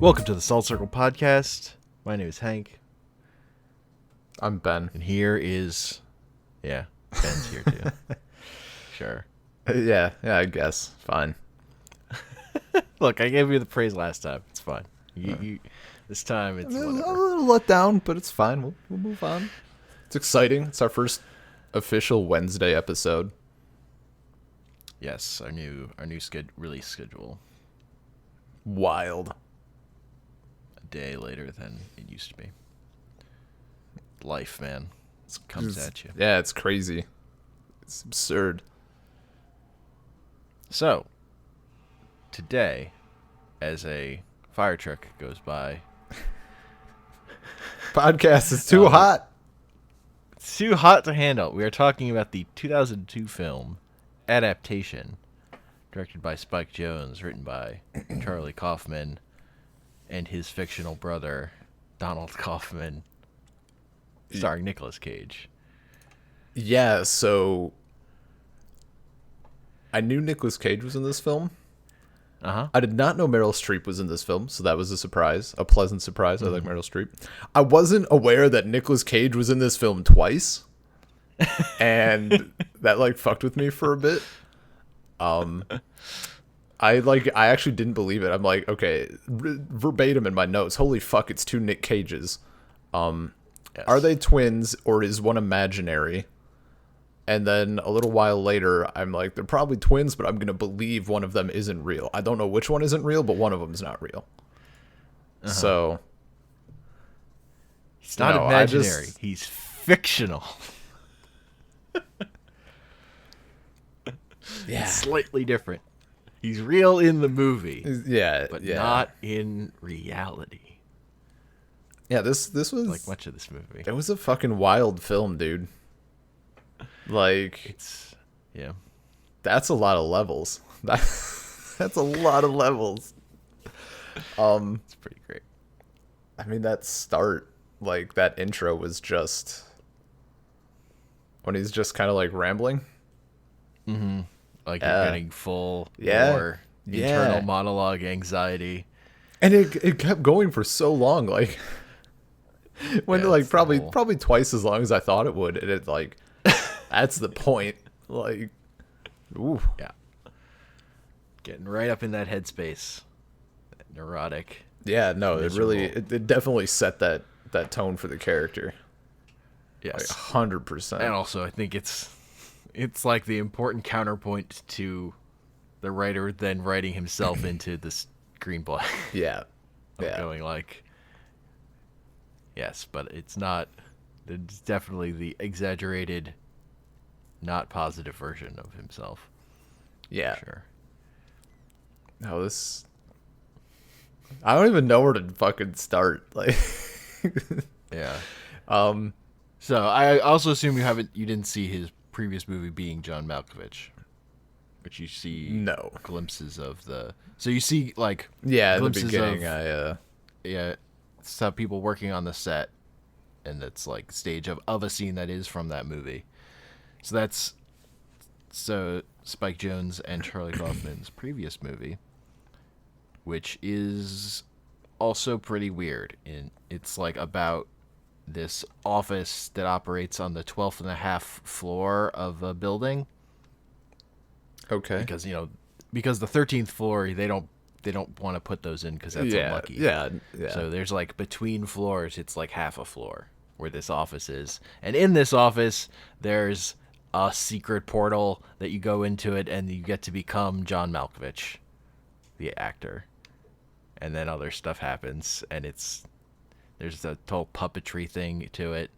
Welcome to the Salt Circle Podcast. My name is Hank. I'm Ben. And here is... Yeah, Ben's here too. Sure. Yeah, I guess. Fine. Look, I gave you the praise last time. It's fine. This time it's whatever. A little let down, but it's fine. We'll move on. It's exciting. It's our first official Wednesday episode. Yes, our new release schedule. Wild. A day later than it used to be. Life, man. It comes at you. Yeah, it's crazy. It's absurd. So, today, as a fire truck goes by... Podcast is too hot. It's too hot to handle. We are talking about the 2002 film, Adaptation, directed by Spike Jonze, written by Charlie Kaufman, and his fictional brother, Donald Kaufman, starring Nicolas Cage. Yeah, so... I knew Nicolas Cage was in this film. Uh-huh. I did not know Meryl Streep was in this film, so that was a surprise. A pleasant surprise. I like Meryl Streep. I wasn't aware that Nicolas Cage was in this film twice. And that, fucked with me for a bit. I actually didn't believe it. I'm like, okay, verbatim in my notes. Holy fuck, it's two Nick Cages. Yes. Are they twins, or is one imaginary? And then a little while later, I'm like, they're probably twins, but I'm going to believe one of them isn't real. I don't know which one isn't real, but one of them is not real. Uh-huh. So. He's not imaginary. He's fictional. Yeah. It's slightly different. He's real in the movie. Yeah. But not in reality. Yeah, this was... like much of this movie. It was a fucking wild film, dude. It's that's a lot of levels. That's a lot of levels. It's pretty great. I mean, that start, that intro was just when he's just kind of rambling. Mm-hmm. You're getting full more internal monologue anxiety, and it kept going for so long. When probably twice as long as I thought it would, and it that's the point. Ooh. Yeah. Getting right up in that headspace. That neurotic. Yeah, no, it definitely set that tone for the character. Yes. 100%. And also, I think it's the important counterpoint to the writer then writing himself into the screenplay. Yeah. Going yes, but it's not. It's definitely the exaggerated, not positive version of himself. Yeah. Sure. No, I don't even know where to fucking start. Yeah. So I also assume you didn't see his previous movie being John Malkovich, which you see glimpses of the. So you see at the beginning some people working on the set, and it's stage of a scene that is from that movie. So that's Spike Jonze and Charlie Kaufman's previous movie, which is also pretty weird. It's about this office that operates on the 12th and a half floor of a building. Okay. Because the 13th floor they don't want to put those in because that's unlucky. Yeah. So there's between floors, it's half a floor where this office is. And in this office, there's a secret portal that you go into it and you get to become John Malkovich, the actor. And then other stuff happens, and there's a total puppetry thing to it.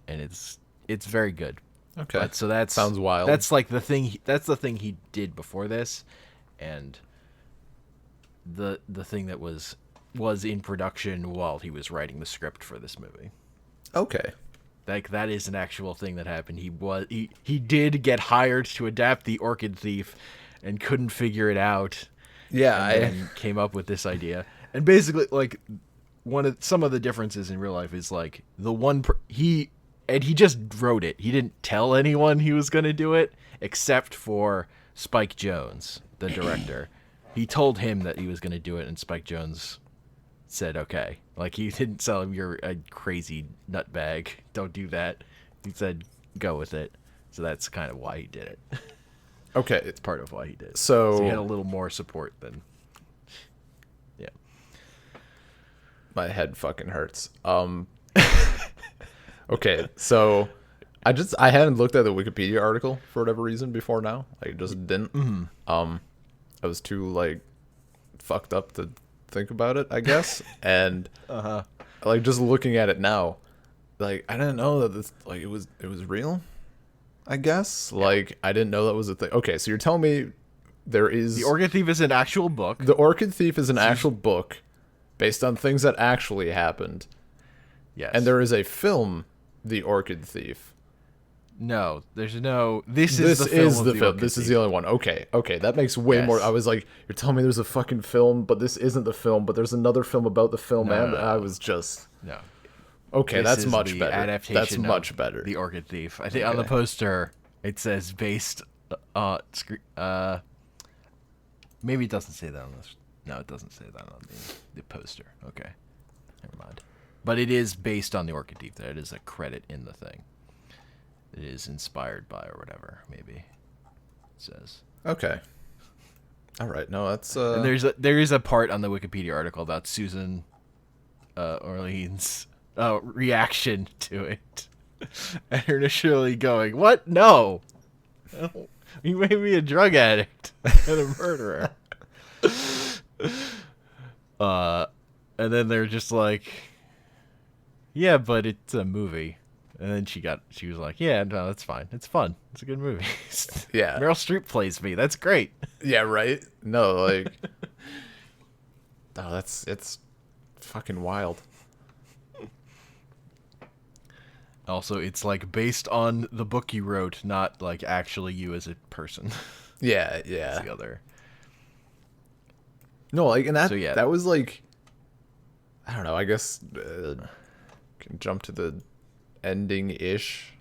And it's very good. Okay. But, so that sounds wild. That's the thing he did before this, and the thing that was in production while he was writing the script for this movie. Okay. That is an actual thing that happened. He did get hired to adapt the Orchid Thief and couldn't figure it out. Yeah, and came up with this idea. And basically some of the differences in real life is he just wrote it. He didn't tell anyone he was going to do it except for Spike Jonze, the director. He told him that he was going to do it, and Spike Jonze said okay. Like, he didn't tell him you're a crazy nutbag. Don't do that. He said go with it. So that's kind of why he did it. Okay. It's part of why he did it. So he had a little more support than. Yeah. My head fucking hurts. Okay, so I hadn't looked at the Wikipedia article for whatever reason before now. I just didn't. I was too like fucked up to think about it, I guess. And like just looking at it now, like I didn't know that this like it was real. I guess like I didn't know that was a thing. Okay, so you're telling me there is The Orchid Thief is an actual book. The Orchid Thief is an actual book based on things that actually happened. Yes. And there is a film, The Orchid Thief. No, there's no. This is the film. This is the only one. Okay, that makes way more. I was like, you're telling me there's a fucking film, but this isn't the film. But there's another film about the film, and I was just no. Okay, This that's is much the better. Adaptation That's of much better. The Orchid Thief. I think on the poster it says based. Maybe it doesn't say that on this. No, it doesn't say that on the poster. Okay, never mind. But it is based on the Orchid Thief. That is a credit in the thing. It is inspired by or whatever. Maybe it says. Okay. All right. No, that's. And there is a part on the Wikipedia article about Susan Orlean's reaction to it, and her initially going, "What? No, you made me a drug addict and a murderer." And then they're just like, "Yeah, but it's a movie." And then she was like, "Yeah, no, that's fine. It's fun. It's a good movie." Yeah. Meryl Streep plays me. That's great. Yeah. Right. No, like. Oh, it's fucking wild. Also, it's like based on the book you wrote, not like actually you as a person. Yeah. That's the other. No, like, and that So, yeah. that was like, I don't know. I guess can jump to the ending ish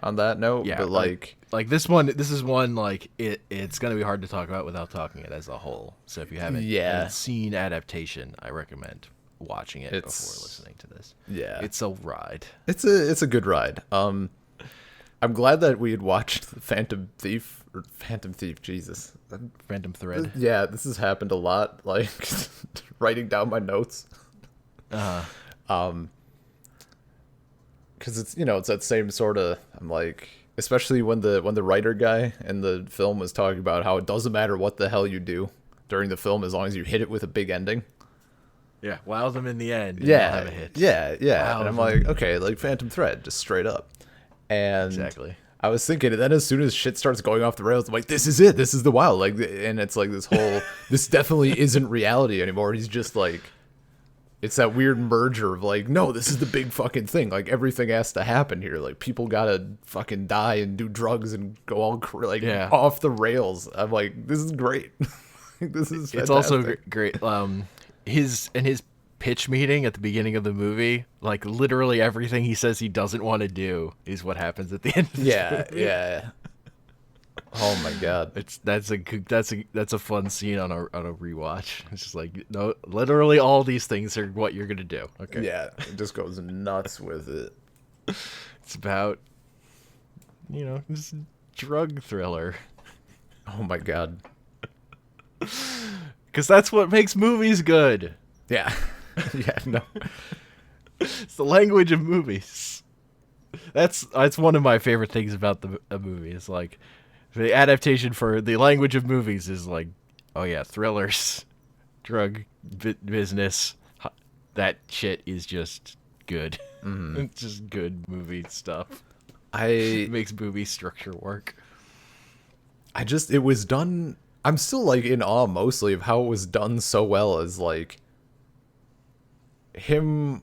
on that note. Yeah, but like this is one like it's gonna be hard to talk about without talking it as a whole. So if you haven't seen Adaptation, I recommend watching it before listening to this. Yeah, it's a ride. It's a good ride. I'm glad that we had watched Phantom Thief. Jesus, Phantom Thread. Yeah, this has happened a lot. Like writing down my notes. Because it's it's that same sort of. I'm like, especially when the writer guy in the film was talking about how it doesn't matter what the hell you do during the film as long as you hit it with a big ending. Yeah, wow them in the end. Yeah, have a hit. Yeah. Wow and I'm them. like, okay, like Phantom Thread, just straight up. And Exactly. I was thinking, and then as soon as shit starts going off the rails, I'm like, this is it. This is the wild. Like, and it's like this whole, this definitely isn't reality anymore. He's just like, it's that weird merger of like, no, this is the big fucking thing. Like everything has to happen here. Like people gotta fucking die and do drugs and go all off the rails. I'm like, this is great. This is fantastic. It's also great. His pitch meeting at the beginning of the movie, like literally everything he says he doesn't want to do is what happens at the end of the movie. Yeah. Oh my god. That's a fun scene on a rewatch. It's just like, no, literally all these things are what you're gonna do. Okay. Yeah, it just goes nuts with it. It's about just drug thriller. Oh my god. Because that's what makes movies good. Yeah. Yeah, no. It's the language of movies. That's one of my favorite things about a movie. It's like the adaptation for the language of movies is like, oh yeah, thrillers, drug business. That shit is just good. Mm-hmm. It's just good movie stuff. It makes movie structure work. It was done. I'm still like in awe mostly of how it was done so well, as like him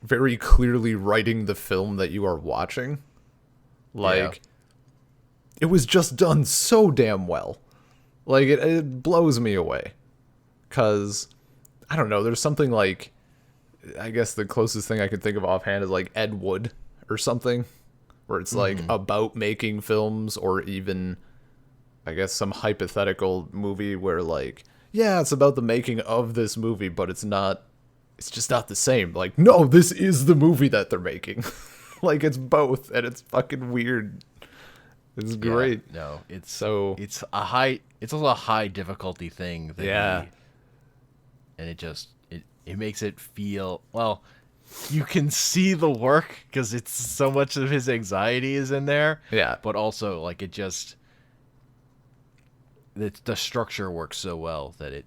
very clearly writing the film that you are watching. Like it was just done so damn well. Like it blows me away. 'Cause I don't know, there's something like, I guess the closest thing I could think of offhand is like Ed Wood or something, where it's like about making films, or even I guess some hypothetical movie where like, yeah, it's about the making of this movie, but it's not it's just not the same. Like, no, this is the movie that they're making. Like, it's both, and it's fucking weird. It's great. Yeah, no, it's So it's also a high difficulty thing that yeah. and it makes it feel, well, you can see the work because it's so much of his anxiety is in there. Yeah. But also, like, the structure works so well that it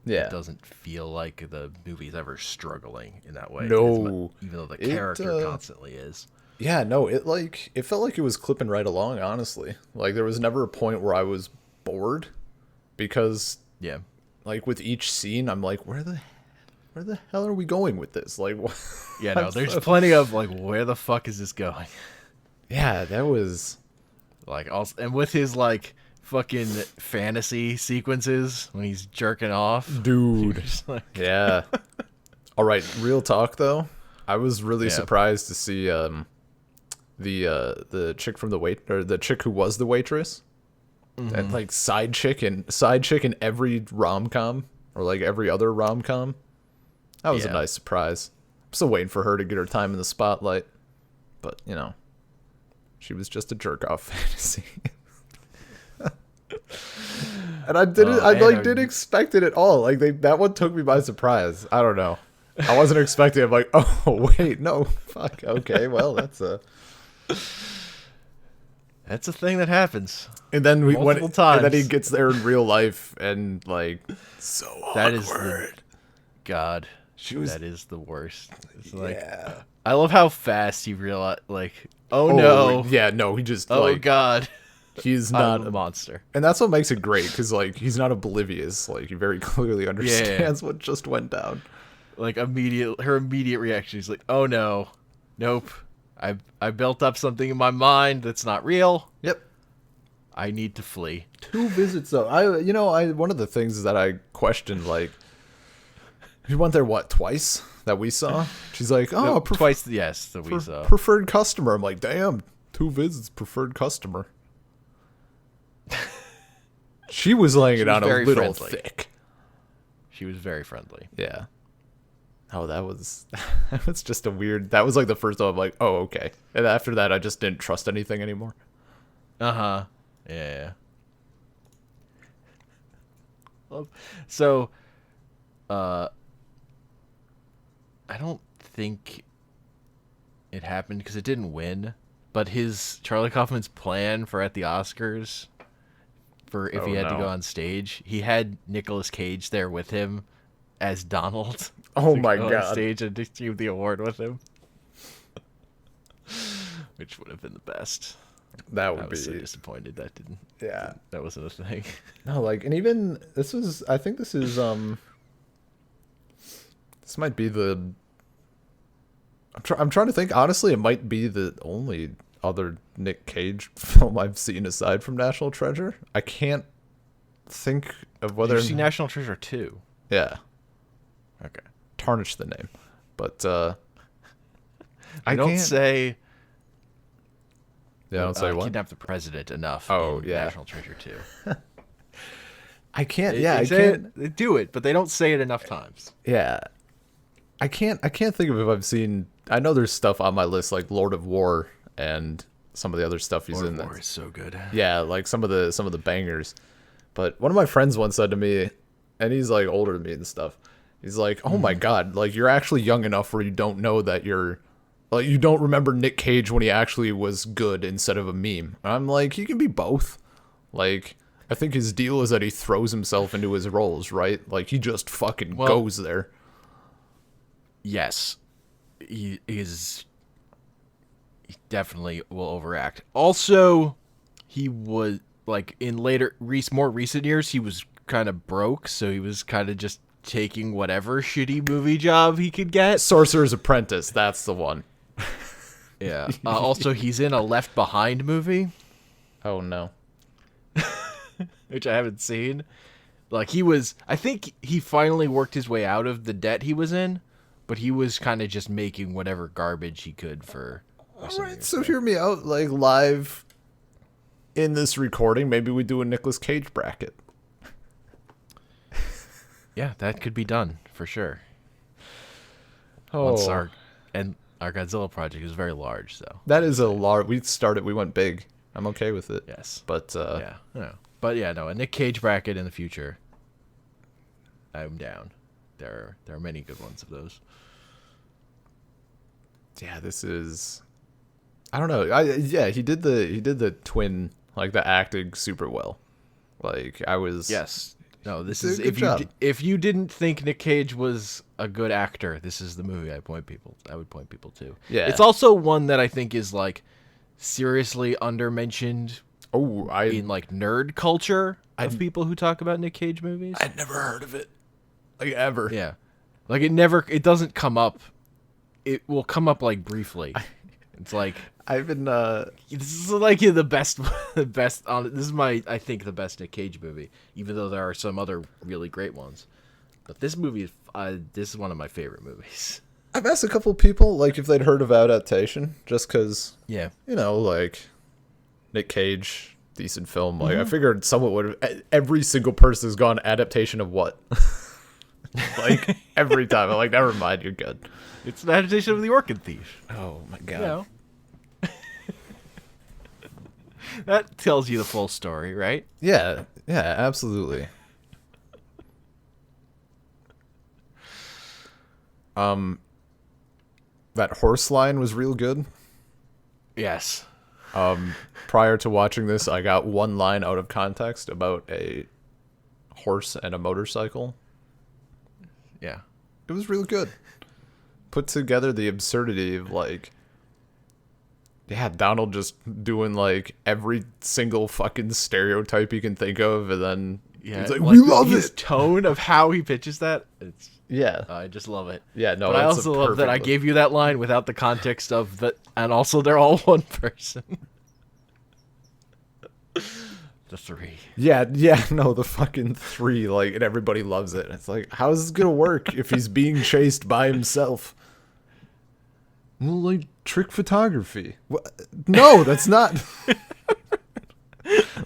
doesn't feel like the movie's ever struggling in that way. No. Even though the character constantly is. Yeah, no, it felt like it was clipping right along, honestly. Like, there was never a point where I was bored, because Yeah. like, with each scene, I'm like, where the hell are we going with this? Like, what? Yeah, no, there's plenty of, like, where the fuck is this going? Yeah, that was Like, also, and with his, like, fucking fantasy sequences when he's jerking off. dude. Just like, Yeah. All right, real talk though. I was really surprised to see the chick from the chick who was the waitress. That, like, side chick in every rom-com, or like every other rom-com. That was a nice surprise. I'm still waiting for her to get her time in the spotlight, but you know, she was just a jerk off fantasy. And I didn't expect it at all. Like, that one took me by surprise. I don't know. I wasn't expecting it. I'm like, oh wait, no, fuck. Okay, well, that's a thing that happens. And then Multiple times. And then he gets there in real life, and like, so That awkward. is God. was- That is the worst. It's like, Yeah. I love how fast he realized, like, oh no. Yeah, no, he just Oh like God. he's I'm not a monster. and that's what makes it great, because like, he's not oblivious. Like, he very clearly understands what just went down. Like, her immediate reaction is like, oh no. Nope. I built up something in my mind that's not real. Yep. I need to flee. 2 visits though. One of the things that I questioned, like, you went there twice that we saw? She's like, oh, No, twice, yes, that we saw. preferred customer. I'm like, damn, 2 visits, preferred customer. She was laying it on a very little friendly. thick. She was very friendly. Yeah. Oh, that was just a weird. That was like the first time I'm like, oh, okay. And after that, I just didn't trust anything anymore. Uh-huh. Yeah. So, I don't think it happened because it didn't win, but Charlie Kaufman's plan for at the Oscars, for if he had to go on stage, he had Nicolas Cage there with him as Donald. Oh to my go God. On stage and receive the award with him. Which would have been the best. That I would be. was so disappointed that didn't. Yeah. That wasn't a thing. No, like, and even this was. I think this is. This might be the. I'm trying to think. Honestly, it might be the only other Nick Cage film I've seen aside from National Treasure. I can't think of whether. Did you see National Treasure 2? Yeah. Okay. Tarnish the name, but I don't can't- say. Yeah, don't say what. Kidnap the President enough. Oh, in yeah. National Treasure 2. I can't. They- Yeah, they I say can't. They do it, but they don't say it enough times. Yeah, I can't think of if I've seen. I know there's stuff on my list like Lord of War and some of the other stuff he's Lord in. of That. War is so good. Yeah, like some of the bangers. But one of my friends once said to me, and he's like older than me and stuff. He's like, "Oh my God, like, you're actually young enough where you don't know that you don't remember Nick Cage when he actually was good instead of a meme." And I'm like, he can be both. Like, I think his deal is that he throws himself into his roles, right? Like, he just fucking goes there. Yes, he definitely will overact. Also, he was like in more recent years, he was kind of broke, so he was kind of just taking whatever shitty movie job he could get. Sorcerer's Apprentice, that's the one. Yeah. Also, he's in a Left Behind movie, Oh no. which I haven't seen. Like, I think he finally worked his way out of the debt he was in, but he was kind of just making whatever garbage he could for. All right, so hear me out. Like, live in this recording, maybe we do a Nicolas Cage bracket. Yeah, that could be done for sure. Once Oh, our Godzilla project is very large, so that is a large. We went big. I'm okay with it. yes, But yeah, but yeah, no, a Nick Cage bracket in the future, I'm down. There are many good ones of those. yeah, this is. I don't know. Yeah, he did the twin, like the acting super well. Like I was. Yes. No, this Did a is good job. if you didn't think Nick Cage was a good actor, this is the movie I would point people to. Yeah. It's also one that I think is like seriously undermentioned Oh, in like nerd culture of people who talk about Nick Cage movies. I'd never heard of it, like ever. Yeah. Like it doesn't come up. It will come up like briefly. It's like I've been. this is like the best this is I think the best Nick Cage movie, even though there are some other really great ones. But this movie is this is one of my favorite movies. I've asked a couple people like if they'd heard of Adaptation, just because Yeah. like Nick Cage, decent film. Like I figured someone would have. Every single person has gone Adaptation of what? Like every time, I'm like, never mind, you're good. It's an adaptation of The Orchid Thief. Oh my god. You know? That tells you the full story, right? Yeah, absolutely. That horse line was real good. Yes. Prior to watching this, I got one line out of context about a horse and a motorcycle. Yeah. It was really good. Put together the absurdity of like, yeah, Donald just doing like every single fucking stereotype you can think of, and then Yeah. he's like, we love his it. tone of how he pitches that. It's Yeah, I just love it. yeah. No, But I it's also a love that I perfect- gave you that line without the context of that, and also they're all one person. The three. Yeah. No, the fucking three, like, and everybody loves it. It's like, how is this gonna work if he's being chased by himself? Well, like trick photography. No, that's not.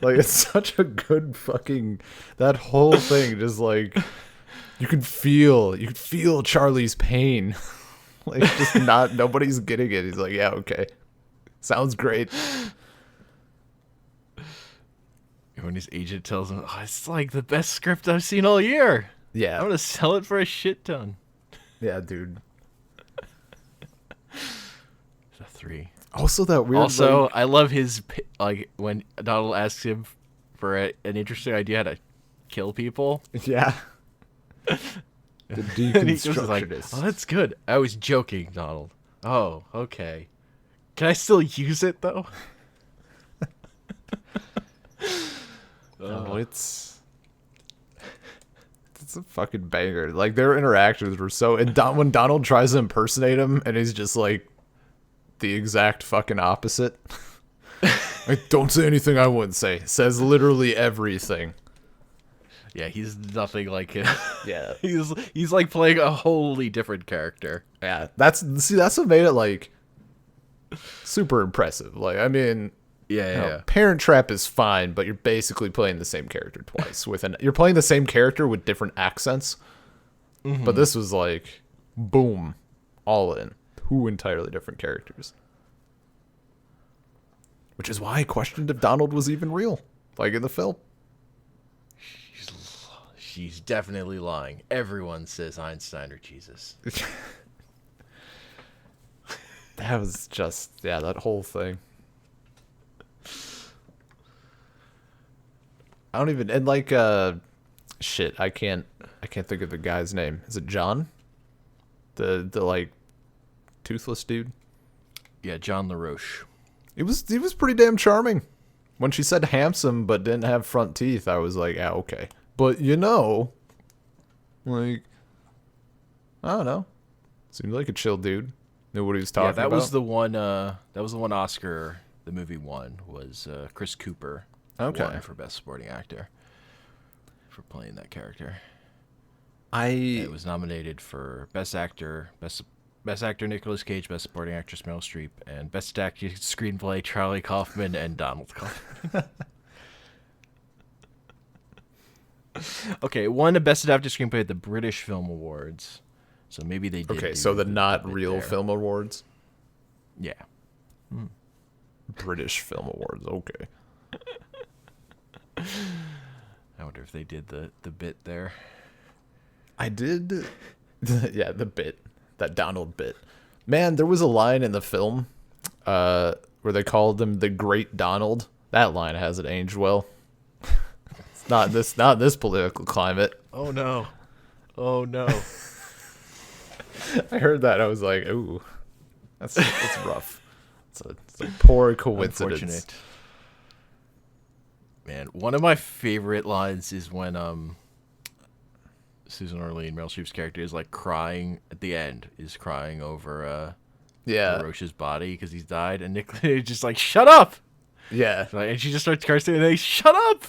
Like, it's such a good fucking that whole thing. Just like you could feel Charlie's pain. Like, just not nobody's getting it. He's like, yeah, okay, sounds great. When his agent tells him, oh, it's like the best script I've seen all year. Yeah, I'm gonna sell it for a shit ton. yeah, dude. The three. Also, that weird. Also, like, I love his like when Donald asks him for an interesting idea how to kill people. yeah. The And he goes like, deconstructionist. "Oh, that's good." I was joking, Donald. Oh, okay. Can I still use it though? Oh, it's a fucking banger. Like, their interactions were so. And when Donald tries to impersonate him, and he's just like the exact fucking opposite. Like, don't say anything I wouldn't say. Says literally everything. Yeah, he's nothing like him. Yeah, he's like playing a wholly different character. yeah. That's what made it like super impressive. Like, I mean. Yeah. Parent Trap is fine, but you're basically playing the same character twice. You're playing the same character with different accents. Mm-hmm. But this was like, boom, all in. Two entirely different characters. Which is why I questioned if Donald was even real, like in the film. She's definitely lying. Everyone says Einstein or Jesus. That was just, yeah, that whole thing. I don't even, and like, shit, I can't think of the guy's name. Is it John? The like toothless dude? Yeah, John LaRoche. He was pretty damn charming. When she said handsome but didn't have front teeth, I was like, yeah, okay. But like, I don't know. Seemed like a chill dude. Knew what he was talking about. Yeah, that was the one. That was the one Oscar the movie won was Chris Cooper. Okay. Won for Best Supporting Actor for playing that character. It was nominated for Best Actor, Best Actor Nicolas Cage, Best Supporting Actress Meryl Streep, and Best Actor Screenplay Charlie Kaufman and Donald Kaufman. Okay, it won a Best Adapted Screenplay at the British Film Awards, So maybe they did. Okay, do so the bit not real there. film awards, Yeah. British Film Awards. Okay. I wonder if they did the bit there. I did. Yeah, the bit, that Donald bit. Man, there was a line in the film, where they called him the Great Donald. That line hasn't aged well. It's not in this political climate. Oh no. Oh no. I heard that. I was like, ooh, that's rough. It's a poor coincidence. Unfortunate. Man, one of my favorite lines is when Susan Orlean, Meryl Streep's character, is like crying at the end, is crying over Yeah, Roche's body because he's died, and Nicolas is just like, shut up! yeah. And she just starts cursing, and they shut up!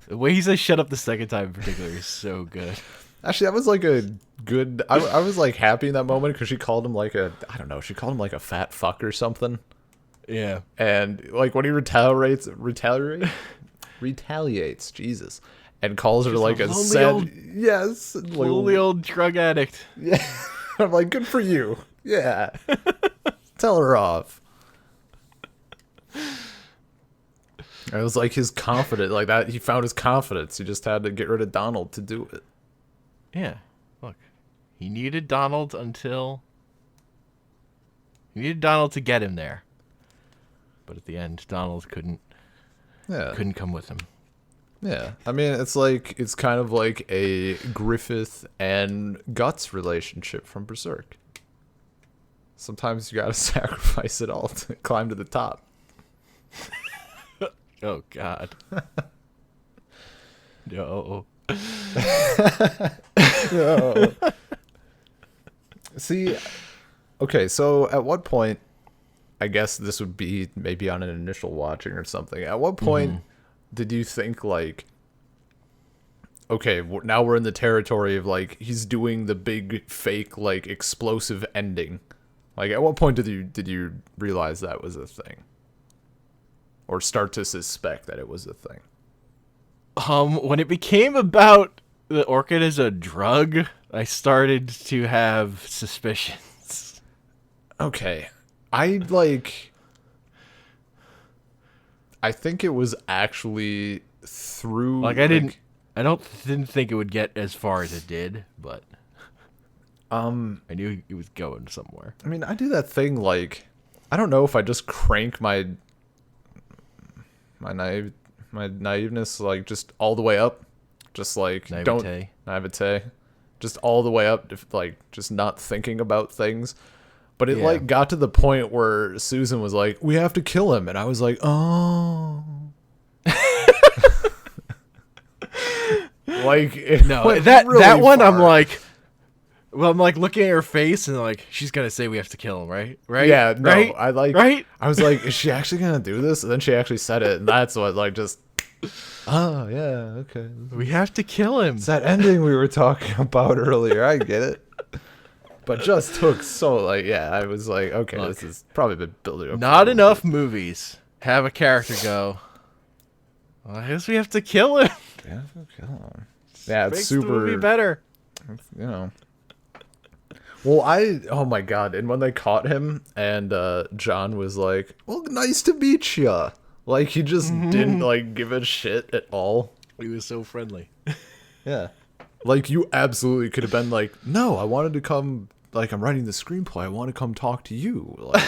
The way he says shut up the second time in particular is so good. Actually, that was like a good. I was like happy in that moment because she called him like a, I don't know, she called him like a fat fuck or something. Yeah. And like when he retaliates, Jesus, and calls her like a lonely sad, old- yes, Lonely old drug addict. yeah. I'm like, good for you. Yeah, tell her off. It was like his confidence, like that. He found his confidence. He just had to get rid of Donald to do it. Yeah. Look. He needed Donald to get him there. But at the end, Donald couldn't come with him. Yeah, I mean, it's kind of like a Griffith and Guts relationship from Berserk. Sometimes you gotta sacrifice it all to climb to the top. Oh God. No. No. See, okay, so at what point, I guess this would be maybe on an initial watching or something. At what point did you think like, okay, now we're in the territory of like he's doing the big fake like explosive ending? Like, at what point did you realize that was a thing, or start to suspect that it was a thing? When it became about the orchid as a drug, I started to have suspicions. Okay, I think it was actually through Like I didn't think it would get as far as it did, but I knew it was going somewhere. I mean, I do that thing like, I don't know if I just crank my naiveness like just all the way up, just like naivete, just all the way up, like just not thinking about things. But it like got to the point where Susan was like, "We have to kill him," and I was like, "Oh." Like, No, that one I'm like, well, I'm like looking at her face and like she's gonna say we have to kill him, right? Yeah, no, right? I was like, is she actually gonna do this? And then she actually said it, and that's what like just, oh yeah, okay, We have to kill him. it's that ending we were talking about earlier. I get it, but just took so like, yeah, I was like, okay, Look, this has probably been building up. Not enough movies have a character go, well, I guess we have to kill him. Yeah, kill him. Yeah, it's Makes super the movie better. you know. Well, oh my god, and when they caught him and John was like, well, nice to meet ya. Like, he just didn't like give a shit at all. He was so friendly. Yeah. Like, you absolutely could have been like, no, I wanted to come, like, I'm writing the screenplay, I want to come talk to you. Like,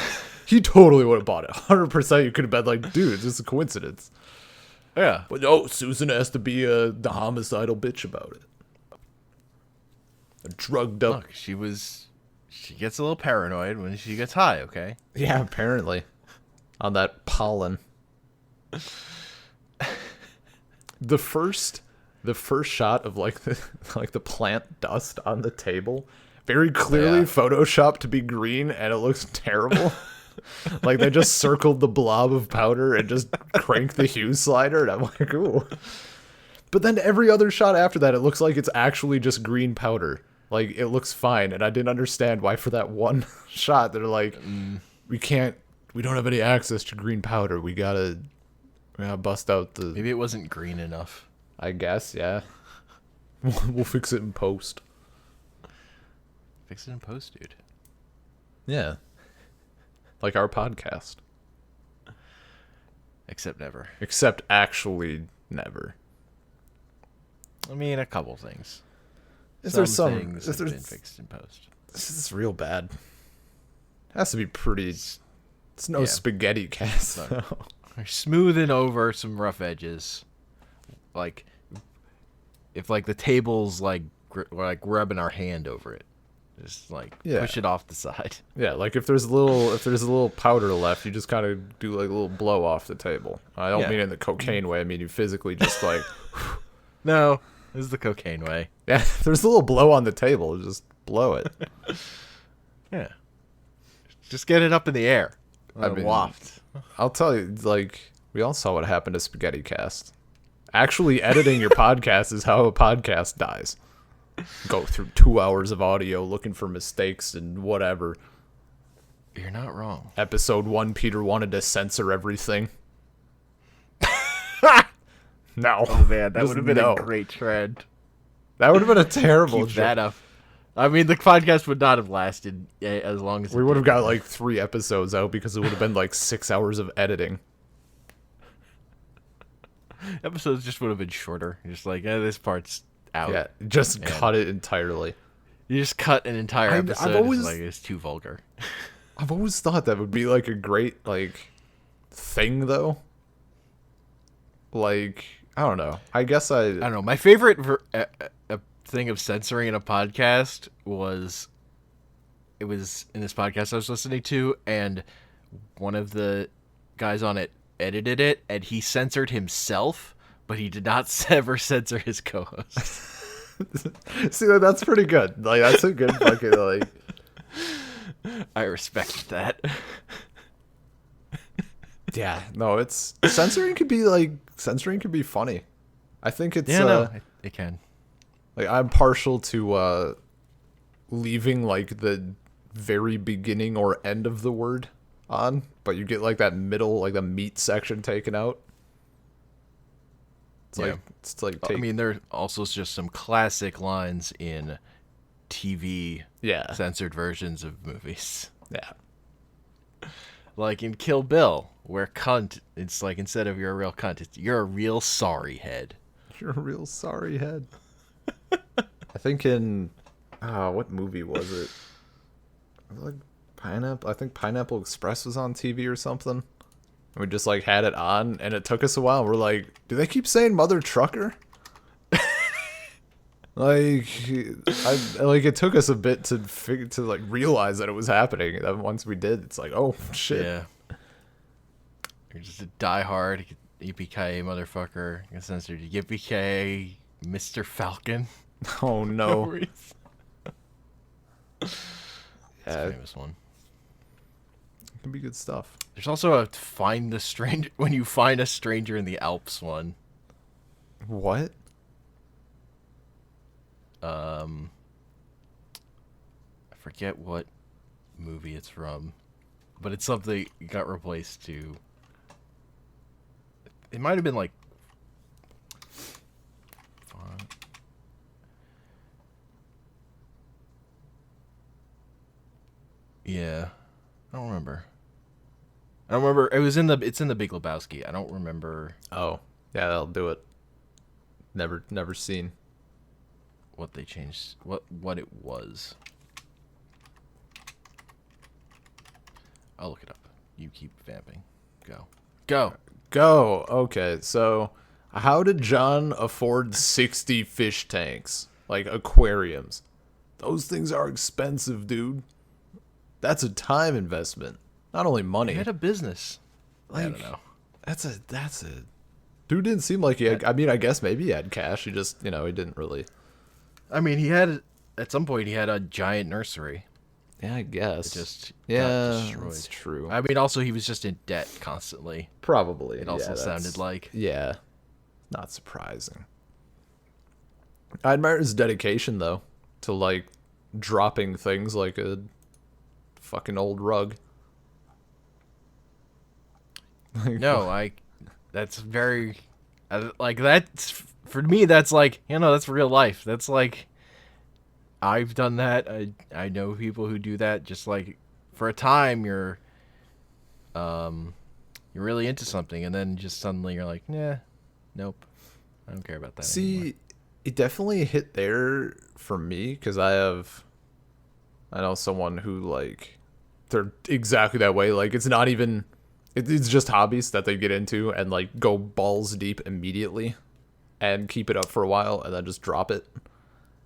he totally would have bought it. 100% you could have been like, dude, this is a coincidence. Yeah. But no, Susan has to be the homicidal bitch about it. A drugged up. Look, she gets a little paranoid when she gets high, okay? Yeah, apparently. On that pollen. The first shot of like the plant dust on the table, very clearly photoshopped to be green, and it looks terrible. Like they just circled the blob of powder and just cranked the hue slider, and I'm like, ooh. But then every other shot after that, it looks like it's actually just green powder. Like, it looks fine, and I didn't understand why for that one shot they're like, we don't have any access to green powder. We gotta bust out the... Maybe it wasn't green enough. I guess, yeah. We'll fix it in post. Fix it in post, dude. Yeah. Like our podcast. Except never. Except actually never. I mean, a couple things. If Some there's some things have been fixed in post. This is real bad. It has to be pretty. It's no spaghetti cast. So, smoothing over some rough edges. Like, if like the table's like rubbing our hand over it, just like push it off the side. Yeah, like if there's a little powder left, you just kind of do like a little blow off the table. I don't mean in the cocaine way. I mean you physically just like. No, this is the cocaine way. Yeah, if there's a little blow on the table, just blow it. Yeah, just get it up in the air. I mean, waft. I'll tell you, like we all saw what happened to Spaghetti Cast. Actually, editing your podcast is how a podcast dies. Go through 2 hours of audio looking for mistakes and whatever. You're not wrong. Episode 1, Peter wanted to censor everything. No. Oh man, that would have been a great trend. That would have been a terrible Keep that up. I mean, the podcast would not have lasted as long as we would have got like 3 episodes out because it would have been like 6 hours of editing. Episodes just would have been shorter. Just like, this part's out. Yeah, just cut it entirely. You just cut an entire episode. It's too vulgar. I've always thought that would be like a great like thing though. Like, I don't know. I don't know. My favorite thing of censoring in a podcast was in this podcast I was listening to, and one of the guys on it edited it, and he censored himself, but he did not ever censor his co-host. See, that's pretty good. Like, that's a good fucking like. I respect that. Yeah, no, it's censoring could be funny. I think it's it can. Like I'm partial to leaving like the very beginning or end of the word on, but you get like that middle, like the meat section taken out. It's like I mean, there's also just some classic lines in TV censored versions of movies. Yeah. Like in Kill Bill, where cunt, it's like instead of you're a real cunt, it's you're a real sorry head. You're a real sorry head. I think in what movie was it? Like Pineapple. I think Pineapple Express was on TV or something. We just like had it on, and it took us a while. We're like, do they keep saying Mother Trucker? Like, it took us a bit to like realize that it was happening. And then once we did, it's like, oh shit. Yeah. You're just a diehard yippee-ki-yay motherfucker. Censored yippee-ki-yay Mr. Falcon. Oh no. That's a famous one. It can be good stuff. There's also a find the stranger when you find a stranger in the Alps one. What? I forget what movie it's from, but it's something got replaced to. It might have been like. Yeah, I don't remember. It's in the Big Lebowski. I don't remember. Oh, yeah, that'll do it. Never seen. What they changed, what it was. I'll look it up. You keep vamping. Go. Okay, so how did John afford 60 fish tanks? Like aquariums. Those things are expensive, dude. That's a time investment. Not only money. He had a business. Like, I don't know. That's a dude didn't seem like he had, I mean, I guess maybe he had cash. He just, he didn't really. I mean, at some point he had a giant nursery. Yeah, I guess. It just got destroyed. That's true. I mean, also he was just in debt constantly. Probably. It also sounded like. Yeah, not surprising. I admire his dedication though to like dropping things like a fucking old rug. That's very, like that's for me. That's like that's real life. That's like, I've done that. I know people who do that. Just like for a time, you're really into something, and then just suddenly you're like, nah, nope, I don't care about that anymore. See, it definitely hit there for me because I know someone who like they're exactly that way. Like it's not even it's just hobbies that they get into and like go balls deep immediately and keep it up for a while and then just drop it.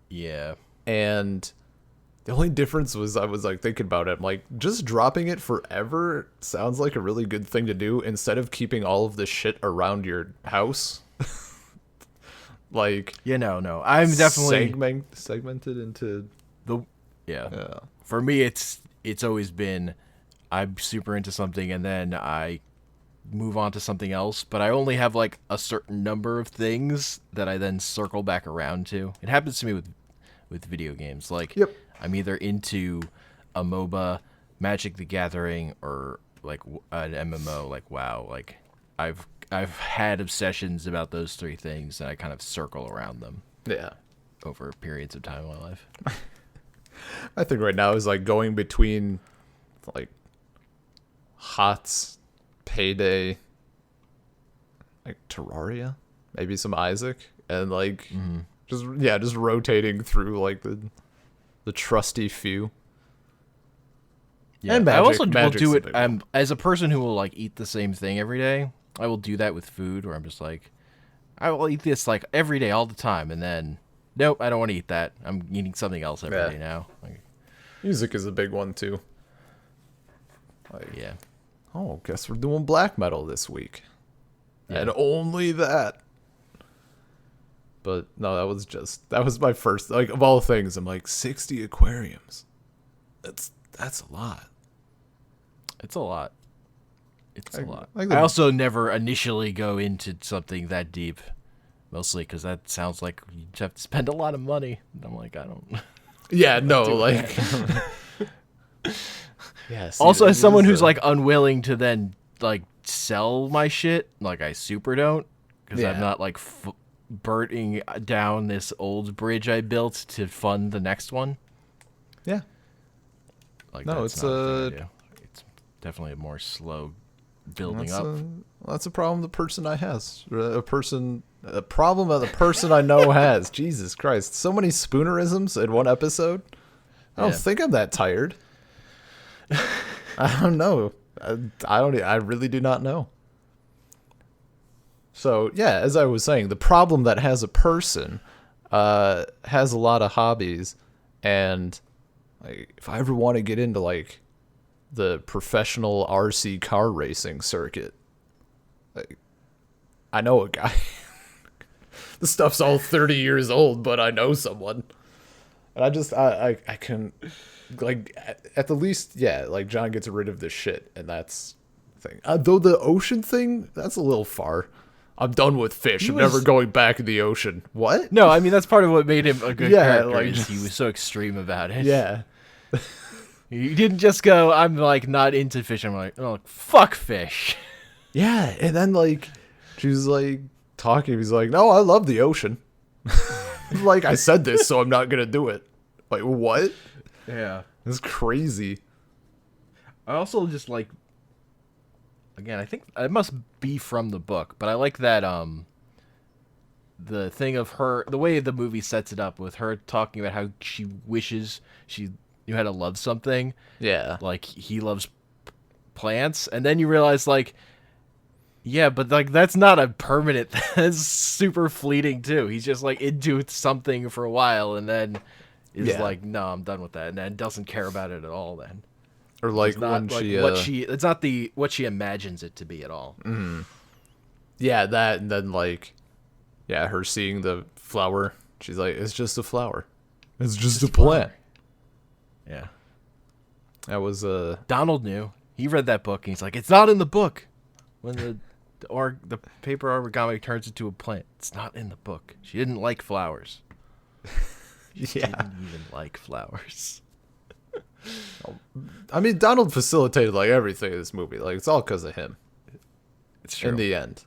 Yeah. And the only difference was I was like thinking about it. I'm like, just dropping it forever sounds like a really good thing to do instead of keeping all of the shit around your house. Like, no. I'm definitely segmented into yeah. For me, it's always been I'm super into something and then I move on to something else, but I only have like a certain number of things that I then circle back around to. It happens to me with video games. Like, Yep. I'm either into a MOBA, Magic the Gathering, or like an MMO, like WoW. Like, I've had obsessions about those three things, and I kind of circle around them. Yeah. Over periods of time in my life. I think right now is like going between like HOTS, Payday, like Terraria, maybe some Isaac, and like just rotating through like the trusty few. Yeah, and Magic, I also will Magic's do a it. big one. As a person who will like eat the same thing every day, I will do that with food, where I'm just like, I will eat this like every day, all the time, and then nope, I don't want to eat that. I'm eating something else every day now. Like, Music is a big one too. Like, yeah. oh, guess we're doing black metal this week. Yeah. And only that. But no, that was my first, like, of all things, I'm like, 60 aquariums. That's a lot. It's a lot. It's a lot. like I also never initially go into something that deep, mostly because that sounds like you have to spend a lot of money. And I'm like, I don't. Yeah, no, like. Yeah. See, Also, as someone who's like unwilling to then like sell my shit, like I super don't, because I'm not like burning down this old bridge I built to fund the next one. Yeah. Like, No, that's not a thing I do. It's definitely a more slow building up. That's a problem the person I has. A problem that the person I know has. Jesus Christ. So many spoonerisms in one episode. I don't think I'm that tired. I don't know. I really do not know. So, yeah, as I was saying, the problem that has a person has a lot of hobbies, and like, if I ever want to get into like the professional RC car racing circuit, like, I know a guy. The stuff's all 30 years old, but I know someone. And I can, like, at the least, yeah, like, John gets rid of the shit, and that's the thing. Though the ocean thing, that's a little far. I'm done with fish. I'm never going back in the ocean. What? No, I mean, that's part of what made him a good character, like, is he was so extreme about it. Yeah. He didn't just go, I'm, like, not into fish. I'm like, oh, fuck fish. Yeah, and then, like, she was, like, talking. He's like, no, I love the ocean. Like, I said this, so I'm not going to do it. Like, what? Yeah. That's crazy. I also just, like, again, I think it must be from the book, but I like that, the thing of her, the way the movie sets it up with her talking about how she wishes she knew how to love something. Yeah. Like, he loves plants, and then you realize, like, yeah, but, like, that's not a permanent, that's super fleeting, too. He's just, like, into something for a while, and then is like, no, I'm done with that, and then doesn't care about it at all, then. Or, like, It's not, when she, it's not what she imagines it to be at all. Mm-hmm. Yeah, that, and then, like, yeah, her seeing the flower, she's like, it's just a flower. It's just a plant. Yeah. That was, Donald knew. He read that book, and he's like, it's not in the book. When the paper origami turns into a plant. It's not in the book. She didn't like flowers. She didn't even like flowers. I mean, Donald facilitated, like, everything in this movie. Like, it's all because of him. It's true. In the end.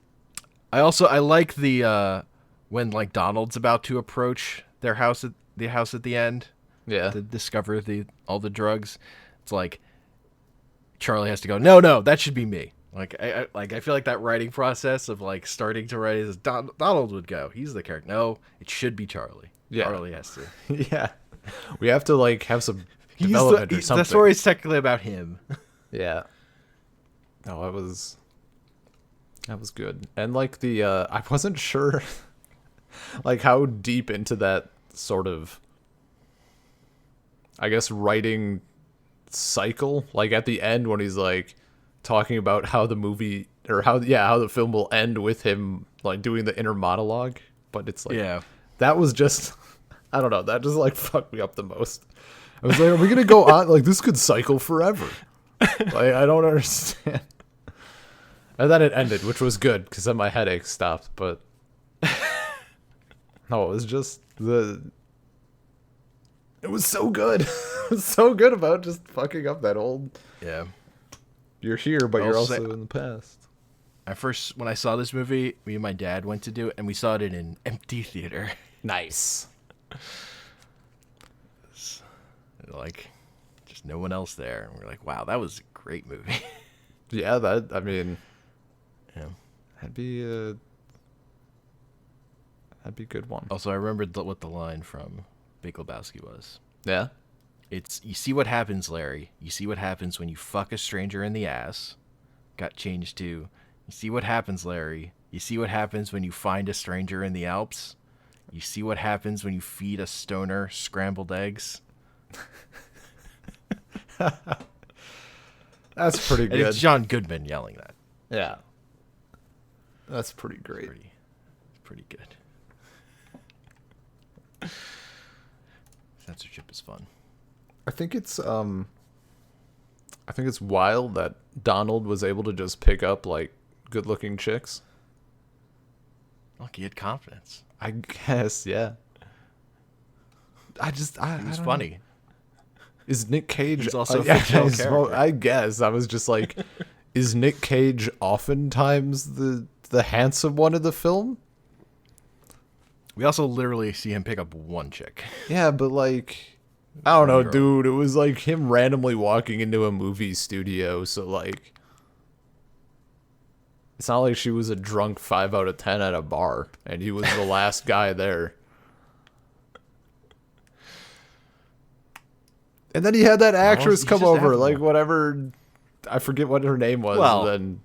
I like the when, like, Donald's about to approach their house at the end. Yeah. to discover all the drugs. It's like Charlie has to go, no, that should be me. Like I feel like that writing process of like starting to write is Donald would go. He's the character. No, it should be Charlie. Yeah. Charlie has to. Yeah. We have to like have some development or something. The story is technically about him. Yeah. No, that was good. And like I wasn't sure like how deep into that sort of, I guess, writing cycle, like at the end when he's like talking about how the movie or how the film will end with him like doing the inner monologue, but it's like that was just I don't know, that just like fucked me up the most. I was like, are we gonna go on like this could cycle forever? Like I don't understand. And then it ended, which was good because then my headache stopped. But no, it was just it was so good. It was so good about just fucking up that old. Yeah. You're here, but you're also in the past. When I saw this movie, me and my dad went to do it, and we saw it in an empty theater. Nice. Like, just no one else there. And we're like, wow, that was a great movie. Yeah, I mean, yeah, that'd be a good one. Also, I remembered what the line from Big Lebowski was. Yeah? It's, you see what happens, Larry. You see what happens when you fuck a stranger in the ass. Got changed to, you see what happens, Larry. You see what happens when you find a stranger in the Alps. You see what happens when you feed a stoner scrambled eggs. That's pretty good. And it's John Goodman yelling that. Yeah. That's pretty great. It's pretty good. Censorship is fun. I think it's wild that Donald was able to just pick up like good-looking chicks. Look, he had confidence. I guess, yeah. He was funny. Know. Is Nick Cage He's also a fictional character. I guess. I was just like, is Nick Cage oftentimes the handsome one of the film? We also literally see him pick up one chick. Yeah, but like, I don't know, dude. It was like him randomly walking into a movie studio, so like, it's not like she was a drunk 5 out of 10 at a bar, and he was the last guy there. And then he had that actress come over, like whatever, I forget what her name was. Well, then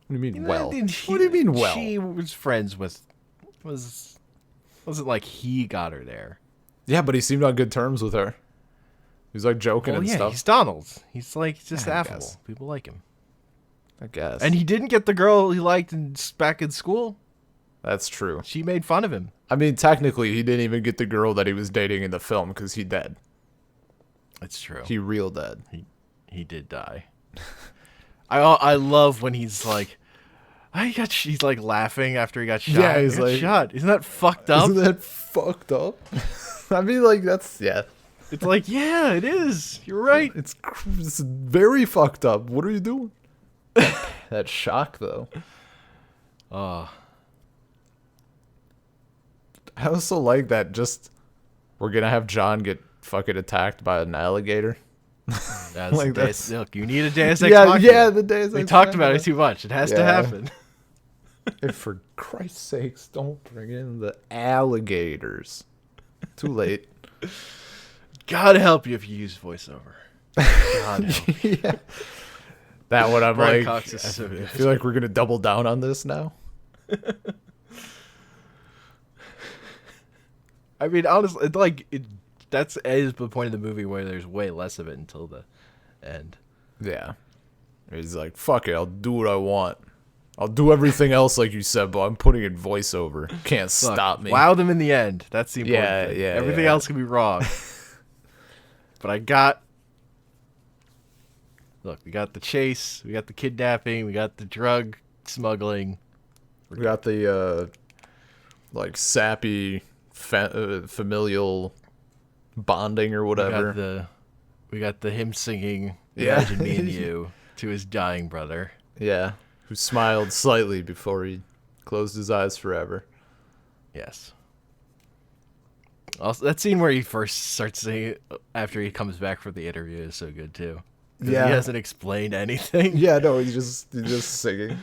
what do you mean? What do you mean? Well, she was friends with. Wasn't like he got her there. Yeah, but he seemed on good terms with her. He was like joking and stuff. He's Donald. He's like just affable. Guess. People like him. I guess. And he didn't get the girl he liked back in school. That's true. She made fun of him. I mean, technically, he didn't even get the girl that he was dating in the film because he dead. It's true. He real dead. He did die. I love when he's like, he's like laughing after he got shot. Yeah, he's like, shot. Isn't that fucked up? Isn't that fucked up? I mean, like, that's, yeah. It's like, yeah, it is. You're right. It's very fucked up. What are you doing? That shock, though. I also like that just, we're going to have John get fucking attacked by an alligator. That's like look, you need a Deus Ex Machina. Yeah, the Deus Ex We talked about it too much. It has to happen. And for Christ's sakes, don't bring in the alligators. Too late. God help you if you use voiceover. God help you. Yeah. That one I'm Brian like, Cox is so I good. feel like we're going to double down on this now. I mean, honestly, that's the point of the movie where there's way less of it until the end. Yeah. He's like, fuck it, I'll do what I want. I'll do everything else like you said, but I'm putting in voiceover. Can't stop me. Wow them in the end. That's the important thing. Everything else can be wrong. But I got... Look, we got the chase, we got the kidnapping, we got the drug smuggling. We got the, like, sappy... familial bonding or whatever. We got the him singing Imagine Me and You to his dying brother. Yeah, who smiled slightly before he closed his eyes forever. Yes. Also, that scene where he first starts singing after he comes back from the interview is so good too. 'Cause Yeah. he hasn't explained anything. Yeah, no, he's just singing.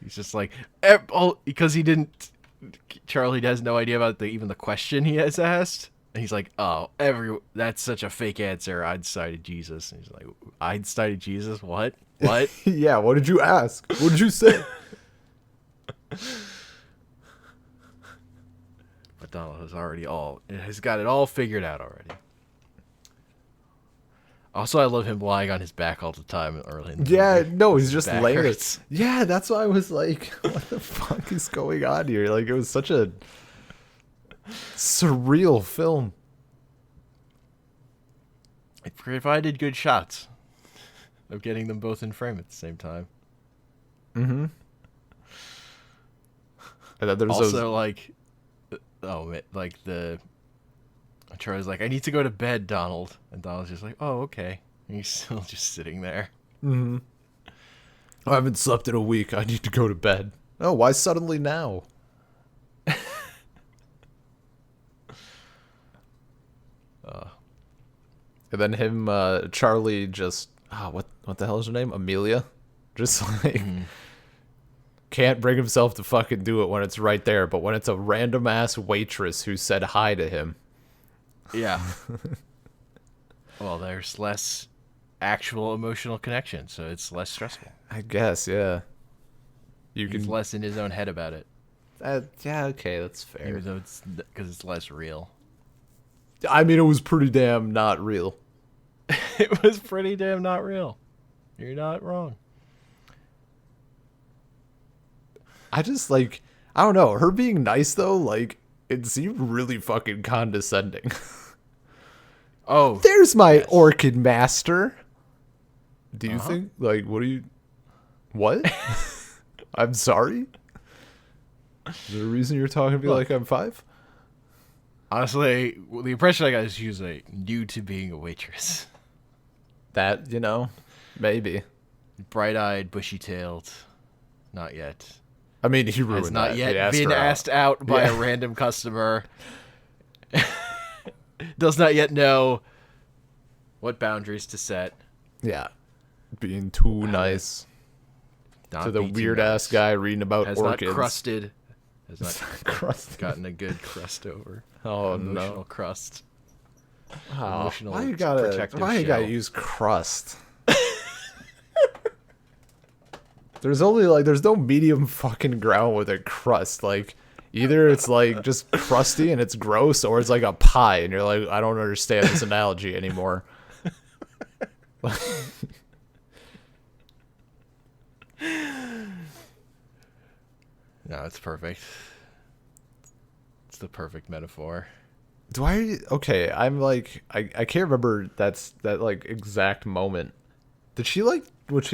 He's just like, because he didn't. Charlie has no idea about even the question he has asked, and he's like, "Oh, that's such a fake answer. I'd cited Jesus." And he's like, "I'd cited Jesus? What? What?" Yeah, what did you ask? What did you say? But Donald has got it all figured out already. Also, I love him lying on his back all the time early in the Yeah, movie. no, he's His just back laying hurts. it. Yeah, that's why I was like, what the fuck is going on here? Like, it was such a surreal film. It provided good shots of getting them both in frame at the same time. Mm-hmm. And then there's Also, like, Charlie's like, "I need to go to bed, Donald," and Donald's just like, "Oh, okay." And he's still just sitting there. Mm-hmm. I haven't slept in a week. I need to go to bed. Oh, why suddenly now? And then Charlie just what the hell is her name? Amelia, just like can't bring himself to fucking do it when it's right there, but when it's a random ass waitress who said hi to him. Yeah. Well, there's less actual emotional connection, so it's less stressful. I guess, yeah. He's less in his own head about it. Yeah, okay, that's fair. Even though because it's less real. I mean, it was pretty damn not real. It was pretty damn not real. You're not wrong. I just, like, I don't know. Her being nice, though, like, it seemed really fucking condescending. Oh. There's my yes. orchid master. Do you think, like, what? I'm sorry? Is there a reason you're talking to me like I'm 5? Honestly, the impression I got is she was like new to being a waitress. That, maybe. Bright-eyed, bushy-tailed. Not yet. I mean, he ruined Has not that. yet been asked out by a random customer. Does not yet know what boundaries to set. Yeah. Being too nice Not to the be too weird-ass nice. guy reading about Has orchids. not crusted. Has not Crusted. gotten a good crust over. Oh, Emotional no. crust. Oh, Emotional why you protective gotta shell. use crust? There's no medium fucking ground with a crust. Like, either it's like just crusty and it's gross, or it's like a pie and you're like, I don't understand this analogy anymore. No, it's perfect. It's the perfect metaphor. Okay, I'm like, I can't remember that like exact moment. Was she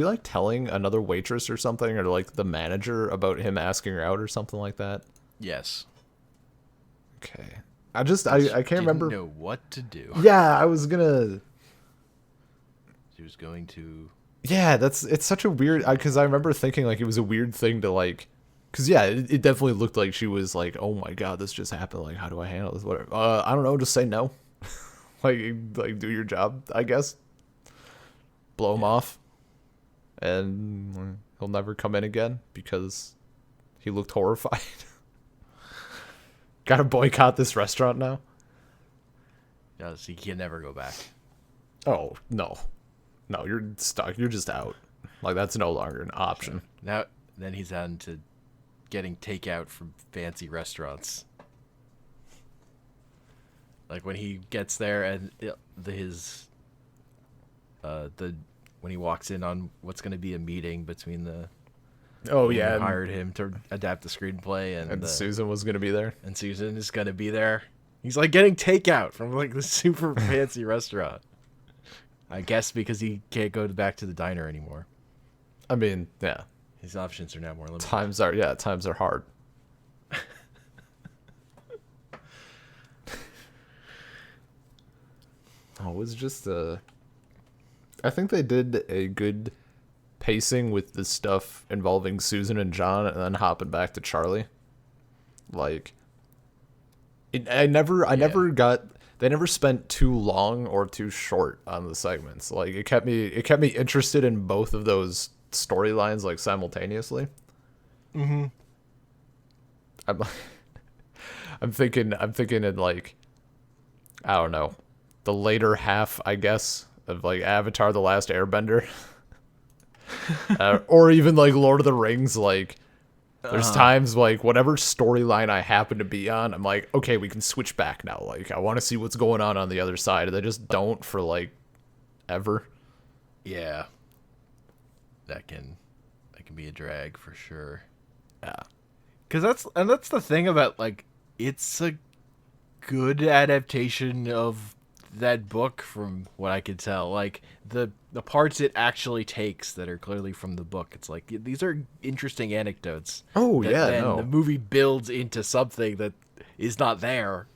like telling another waitress or something, or like the manager about him asking her out or something like that? Yes. Okay. I can't remember. Didn't know what to do. Yeah, I was gonna. She was going to. Yeah, it's such a weird, because I remember thinking like it was a weird thing to like, because yeah, it definitely looked like she was like, oh my god, this just happened. Like, how do I handle this? Whatever. I don't know. Just say no. like do your job, I guess. Blow him off, and he'll never come in again because he looked horrified. Gotta boycott this restaurant now. Yes, he can never go back. Oh no, you're stuck. You're just out. Like, that's no longer an option. Then he's on to getting takeout from fancy restaurants. Like when he gets there and when he walks in on what's going to be a meeting between the Oh who yeah, hired him to adapt the screenplay and Susan was gonna be there. and Susan is going to be there. He's like getting takeout from like this super fancy restaurant. I guess because he can't go back to the diner anymore. I mean, yeah, His options are now more limited. times are hard. Oh, it was just I think they did a good pacing with the stuff involving Susan and John, and then hopping back to Charlie. Like, I never got. They never spent too long or too short on the segments. Like it kept me interested in both of those storylines like simultaneously. Mm-hmm. I'm I'm thinking in like, I don't know, the later half, I guess, of like Avatar: The Last Airbender, or even like Lord of the Rings. Like, there's times like whatever storyline I happen to be on, I'm like, okay, we can switch back now. Like, I want to see what's going on the other side. And they just don't for like ever. Yeah, that can be a drag for sure. Yeah, because that's the thing about, like, it's a good adaptation of that book from what I could tell. Like, the parts it actually takes that are clearly from the book, it's like, these are interesting anecdotes. Oh, that yeah, then no. the movie builds into something that is not there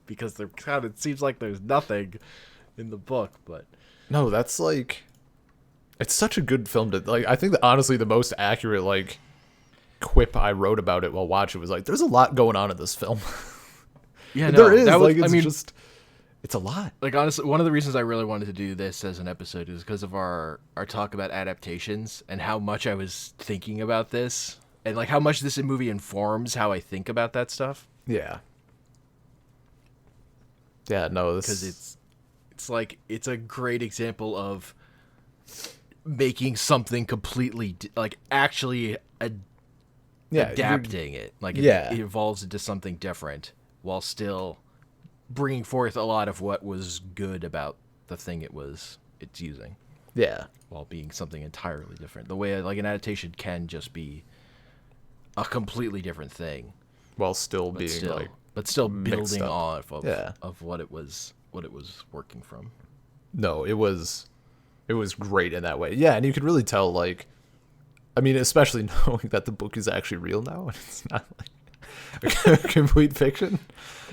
because there kind of seems like there's nothing in the book. But no, that's like, it's such a good film to like. I think that honestly the most accurate like quip I wrote about it while watching was like, there's a lot going on in this film. yeah, There is. that was, Like, it's I mean, just, it's a lot. like, honestly, one of the reasons I really wanted to do this as an episode is because of our talk about adaptations and how much I was thinking about this and like how much this movie informs how I think about that stuff. Yeah. Yeah, no, Because it's like, it's a great example of making something completely like actually adapting it. Like, it evolves into something different while still bringing forth a lot of what was good about the thing it's using. Yeah. While being something entirely different. The way like an adaptation can just be a completely different thing While still but being still, like, but still mixed building up. off of, Yeah. of what it was working from. no, it was great in that way. Yeah, and you could really tell, like, I mean, especially knowing that the book is actually real now and it's not like a complete fiction.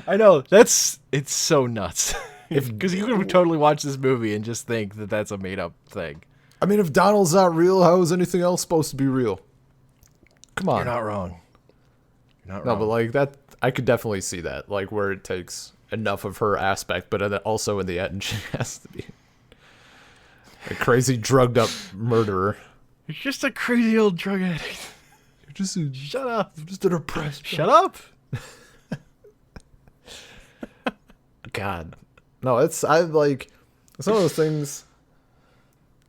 I know, it's so nuts. Because you could totally watch this movie and just think that that's a made up thing. I mean, if Donald's not real, how is anything else supposed to be real? Come on. You're not wrong. No, but like that, I could definitely see that, like where it takes enough of her aspect, but then also in the end, she has to be a crazy drugged up murderer. You're just a crazy old drug addict. Shut up. You're just a depressed. Shut up. God, no, it's one of those things.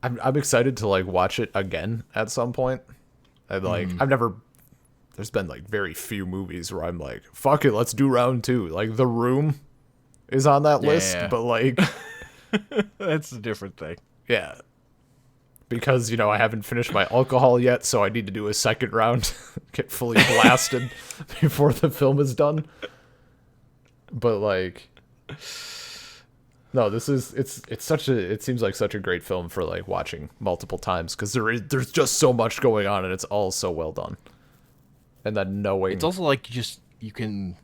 I'm excited to like watch it again at some point. And like there's been like very few movies where I'm like, fuck it, let's do round 2. Like The Room is on that list, but like that's a different thing. Yeah. Because, you know, I haven't finished my alcohol yet, so I need to do a second round, get fully blasted before the film is done. But like, no, it seems like such a great film for like watching multiple times because there's just so much going on and it's all so well done. And then knowing it's also like you can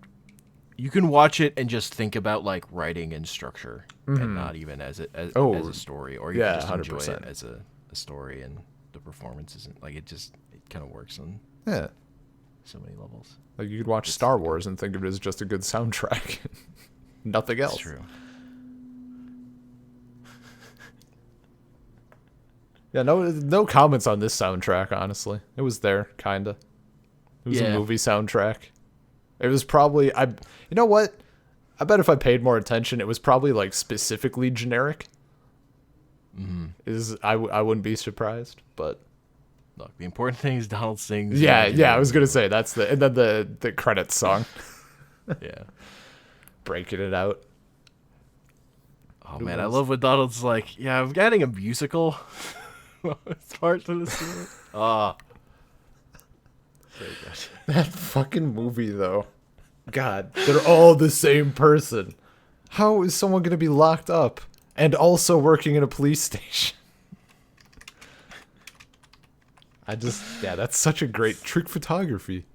watch it and just think about like writing and structure and not even as a story, or you can just 100%. enjoy it as a story, and the performance isn't like it kind of works on so many levels. Like you could watch Star Wars and think of it as just a good soundtrack. Nothing else. That's true. Yeah, no comments on this soundtrack, honestly. It was there, kinda. It was a movie soundtrack. It was probably you know what? I bet if I paid more attention, it was probably like specifically generic. I wouldn't be surprised, but look, the important thing is Donald sings. Yeah, I was gonna say and then the credits song. Yeah, breaking it out. Oh man, I love when Donald's like, yeah, I'm getting a musical. It's part of the story. Ah, very good. That fucking movie though. God, they're all the same person. How is someone gonna be locked up and also working in a police station? That's such a great trick photography.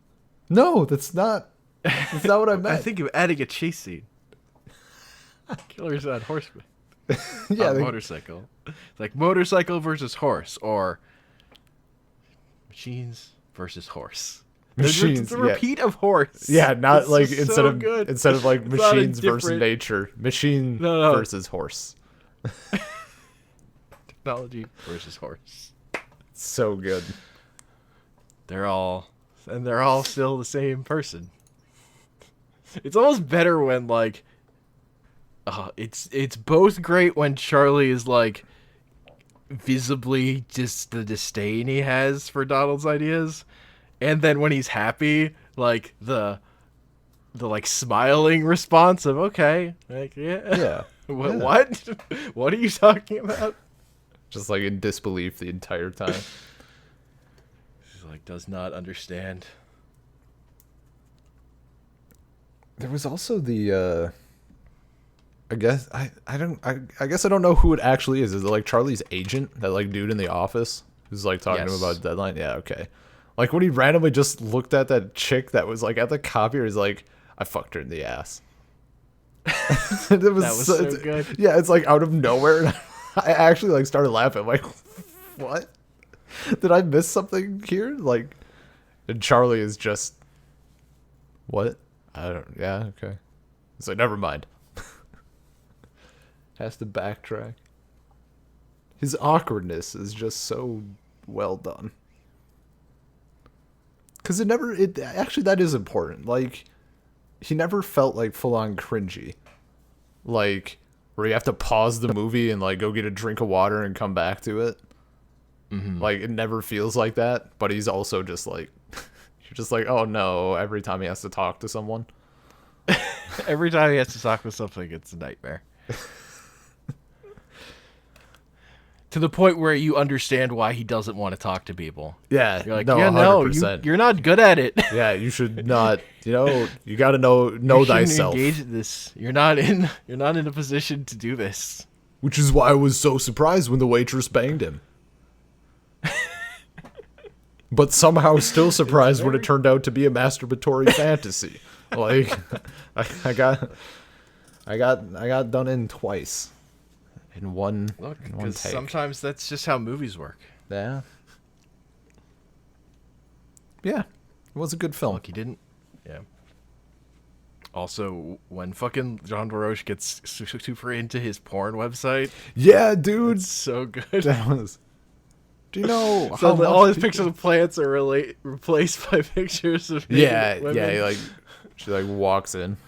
No, that's not what I meant. I think of adding a chase scene. Killers on horseback. Yeah, motorcycle. It's like motorcycle versus horse, or machines versus horse. Machines. It's a repeat of horse. Yeah, not it's like good. instead of like It's not a machines versus different- nature, machine No. versus horse. Technology versus horse. So good. They're all still the same person. It's almost better when like it's both great when Charlie is like visibly just the disdain he has for Donald's ideas, and then when he's happy, like the like smiling response of okay, like Yeah. what what are you talking about? Just like in disbelief the entire time. He's like does not understand. There was also the I guess I guess I don't know who it actually is. Is it like Charlie's agent, that like dude in the office who's like talking to him about deadline? Yeah, okay. Like when he randomly just looked at that chick that was like at the copier, he's like, I fucked her in the ass. That was so good. Yeah, it's like out of nowhere. And I actually like started laughing. I'm like, what? Did I miss something here? Like, and Charlie is just, what? I don't. Yeah, okay. It's like, never mind. Has to backtrack. His awkwardness is just so well done. Because it actually, that is important. Like, he never felt like full on cringy. Like, where you have to pause the movie and like go get a drink of water and come back to it. Mm-hmm. Like, it never feels like that. But he's also just like, you're just like, oh no, every time he has to talk to someone. Every time he has to talk with something, it's a nightmare. To the point where you understand why he doesn't want to talk to people. Yeah, you're like, no, yeah, 100%. no, you're not good at it. Yeah, you should not. You know, you got to know thyself. Engage in this. You're not in a position to do this. Which is why I was so surprised when the waitress banged him. But somehow still surprised when it turned out to be a masturbatory fantasy. Like, I got done in twice. In one because take. Sometimes that's just how movies work. Yeah. Yeah. It was a good film. Look, he didn't. Yeah. Also, when fucking John LaRoche gets super into his porn website. Yeah, dude. It's so good. That was. Do you know so all his pictures of plants are replaced by pictures of women? Yeah, she like walks in.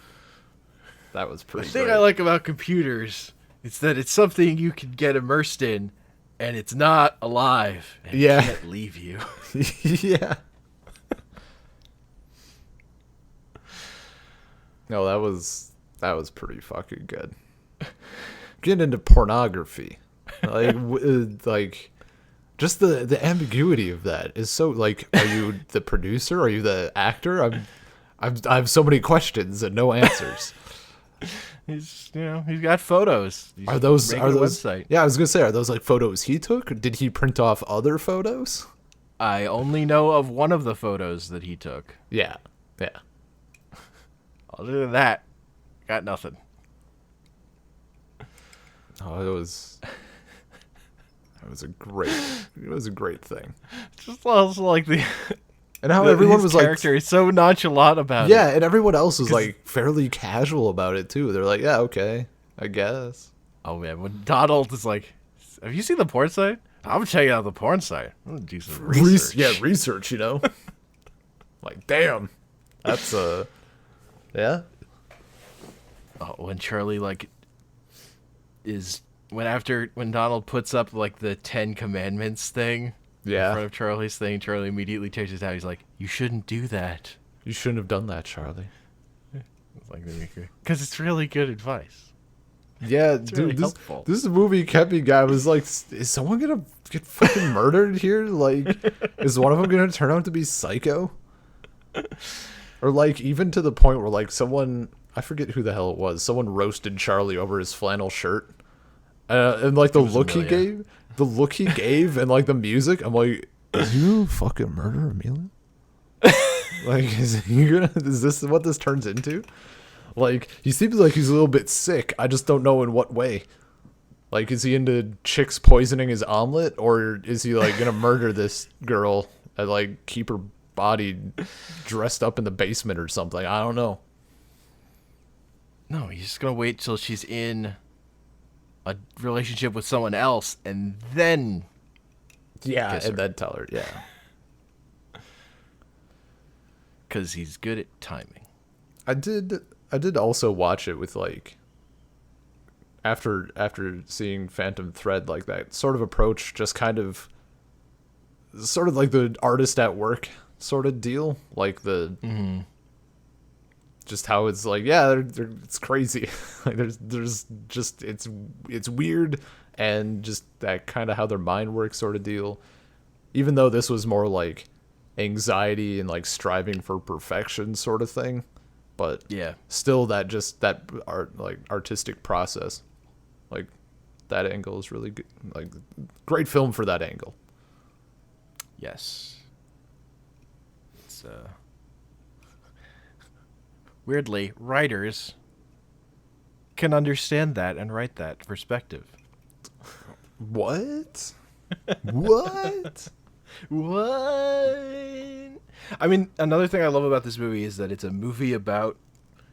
That was pretty. The thing great. I like about computers is that it's something you can get immersed in, and it's not alive. And it can't leave you. Yeah. No, that was pretty fucking good. Getting into pornography, like just the ambiguity of that is so like. Are you the producer? Are you the actor? I have so many questions and no answers. He's got photos. Are those website? Yeah, I was gonna say, are those like photos he took, or did he print off other photos? I only know of one of the photos that he took. Yeah. Other than that, got nothing. Oh, it was a great thing. Just also like the. And how everyone was character is so nonchalant about it. Yeah, and everyone else was like fairly casual about it too. They're like, yeah, okay, I guess. Oh man, when Donald is like, have you seen the porn site? I'm checking out the porn site. I'm gonna do some research. Research, you know. Like, damn, that's yeah. Oh, when Charlie like when Donald puts up like the 10 Commandments thing. Yeah. In front of Charlie's thing, Charlie immediately takes it out. He's like, "You shouldn't do that. You shouldn't have done that, Charlie." It's like, because it's really good advice. Yeah, it's dude, really helpful. This movie kept me. Guy was like, "Is someone gonna get fucking murdered here? Like, is one of them gonna turn out to be psycho?" Or like, even to the point where like someone, I forget who the hell it was, someone roasted Charlie over his flannel shirt, and like the look he gave. The look he gave and like the music, I'm like, "Is you fucking murder Amelia?" Like, is this what this turns into? Like, he seems like he's a little bit sick. I just don't know in what way. Like, is he into chicks poisoning his omelet, or is he like gonna murder this girl and like keep her body dressed up in the basement or something. I don't know. No, he's just gonna wait till she's in a relationship with someone else, and then and then tell her, because he's good at timing. I did also watch it with like after seeing Phantom Thread, like that sort of approach, just kind of sort of like the artist at work sort of deal, like the just how it's like, it's crazy. Like there's just it's weird, and just that kind of how their mind works sort of deal. Even though this was more like anxiety and like striving for perfection sort of thing, but still that artistic process, like that angle is really good. Like great film for that angle. Yes. It's weirdly, writers can understand that and write that perspective. What? What? What? I mean, another thing I love about this movie is that it's a movie about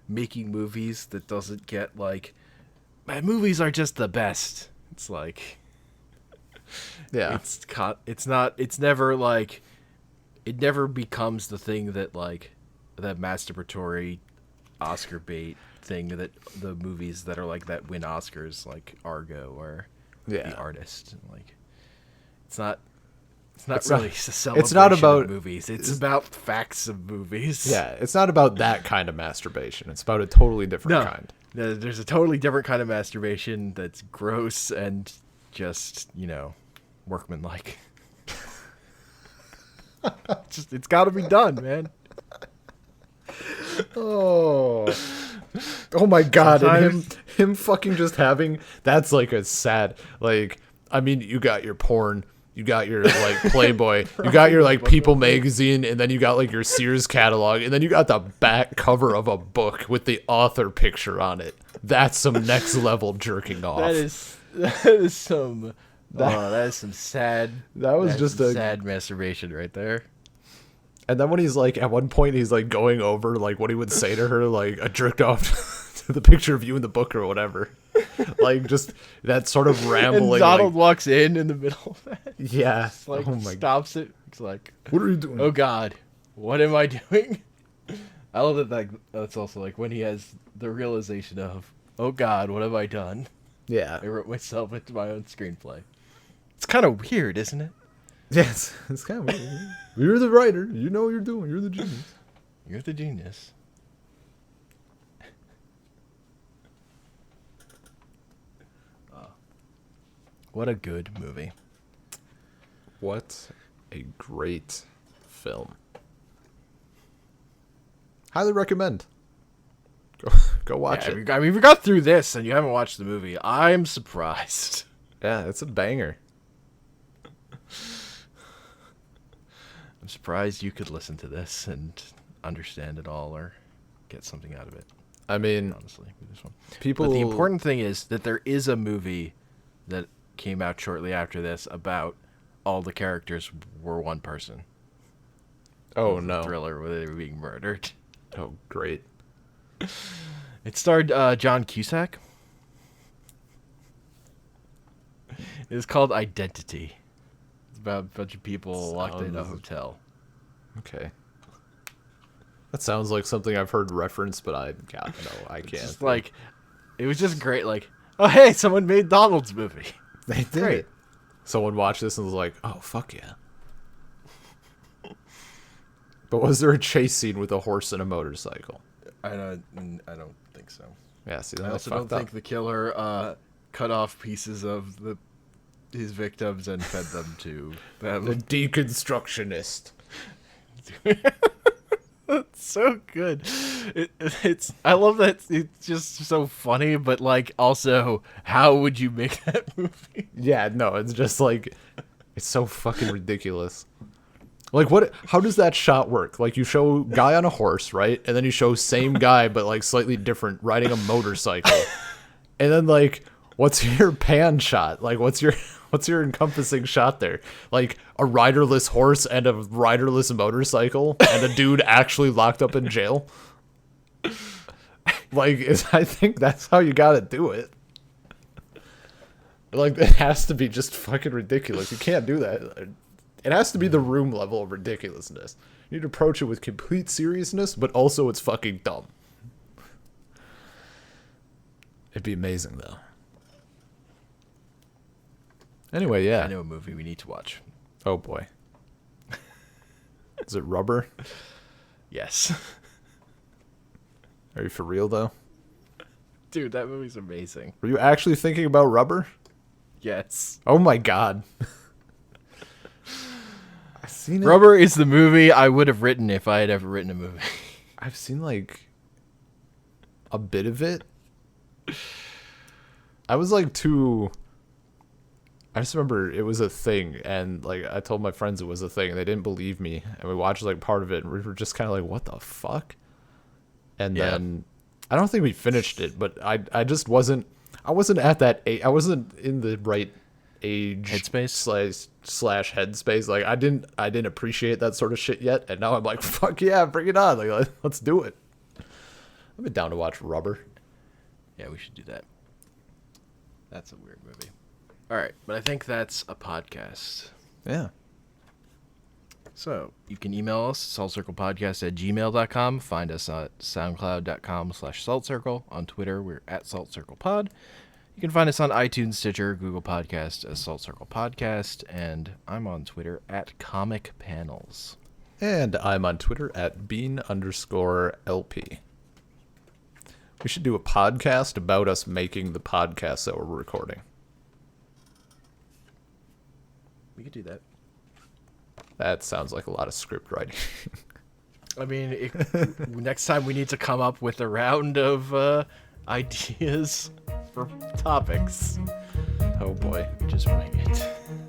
making movies that doesn't get like, man, movies are just the best. It's like, it's never like, it never becomes the thing that like, that masturbatory Oscar bait thing that the movies that are like that win Oscars, like Argo or The Artist. Like, it's not really a celebration it's not about of movies. It's about facts of movies. Yeah, it's not about that kind of masturbation. It's about a totally different kind. No, there's a totally different kind of masturbation that's gross and just, workmanlike. It's got to be done, man. Oh my God. Sometimes... And him fucking just having, that's like a sad, like, I mean, you got your porn, you got your like Playboy, you got your like People magazine, and then you got like your Sears catalog, and then you got the back cover of a book with the author picture on it. That's some next level jerking off. That is some sad. That was just a sad masturbation right there. And then when he's like, at one point, he's like going over like what he would say to her, like, I jerked off to the picture of you in the book or whatever. Like, just that sort of rambling. And Donald walks in the middle of that. Yeah. Just, like, stops it. It's like, what are you doing? Oh God, what am I doing? I love that. That's also like when he has the realization of, oh God, what have I done? Yeah. I wrote myself into my own screenplay. It's kind of weird, isn't it? Yes, it's kind of weird. You're the writer. You know what you're doing. You're the genius. You're the genius. What a good movie. What a great film. Highly recommend. Go watch it. I mean, if you got through this and you haven't watched the movie, I'm surprised. Yeah, it's a banger. I'm surprised you could listen to this and understand it all or get something out of it. I mean, honestly, with this one. But the important thing is that there is a movie that came out shortly after this about all the characters were one person. Oh no! Thriller where they were being murdered. Oh great! It starred John Cusack. It was called Identity. It's about a bunch of people locked in a hotel. Okay. That sounds like something I've heard referenced, but I can't. Just like, it was just great. Like, oh hey, someone made Donald's movie. They did. Great. Someone watched this and was like, "Oh fuck yeah!" But was there a chase scene with a horse and a motorcycle? I don't think so. Yeah, see, I also don't think the killer cut off pieces of his victims and fed them to them. The deconstructionist. That's so good. It's I love that it's just so funny, but like also, how would you make that movie? Yeah, no, it's just like it's so fucking ridiculous. Like what? How does that shot work? Like you show guy on a horse, right? And then you show same guy but like slightly different riding a motorcycle. And then like What's your pan shot? Like, what's your encompassing shot there? Like a riderless horse and a riderless motorcycle and a dude actually locked up in jail? Like, I think that's how you gotta do it. Like, it has to be just fucking ridiculous. You can't do that. It has to be the Room level of ridiculousness. You need to approach it with complete seriousness, but also it's fucking dumb. It'd be amazing, though. Anyway, yeah. I know a movie we need to watch. Oh, boy. Is it Rubber? Yes. Are you for real, though? Dude, that movie's amazing. Were you actually thinking about Rubber? Yes. Oh, my God. I've seen it. Rubber is the movie I would have written if I had ever written a movie. I've seen, like, a bit of it. I was, like, too... I just remember it was a thing, and, like, I told my friends it was a thing, and they didn't believe me, and we watched, like, part of it, and we were just kind of like, what the fuck? And then, I don't think we finished it, but I just wasn't... I wasn't at that age. I wasn't in the right age headspace slash headspace. Like, I didn't appreciate that sort of shit yet, and now I'm like, fuck yeah, bring it on. Like, let's do it. I've been down to watch Rubber. Yeah, we should do that. That's a weird movie. All right, but I think that's a podcast. Yeah. So you can email us, saltcirclepodcast@gmail.com. Find us at soundcloud.com/saltcircle. On Twitter, we're at saltcirclepod. You can find us on iTunes, Stitcher, Google Podcast as Salt Circle Podcast. And I'm on Twitter at Comic Panels. And I'm on Twitter at bean_LP. We should do a podcast about us making the podcast that we're recording. We could do that. That sounds like a lot of script writing. I mean, next time we need to come up with a round of ideas for topics. Oh boy. We just wing it.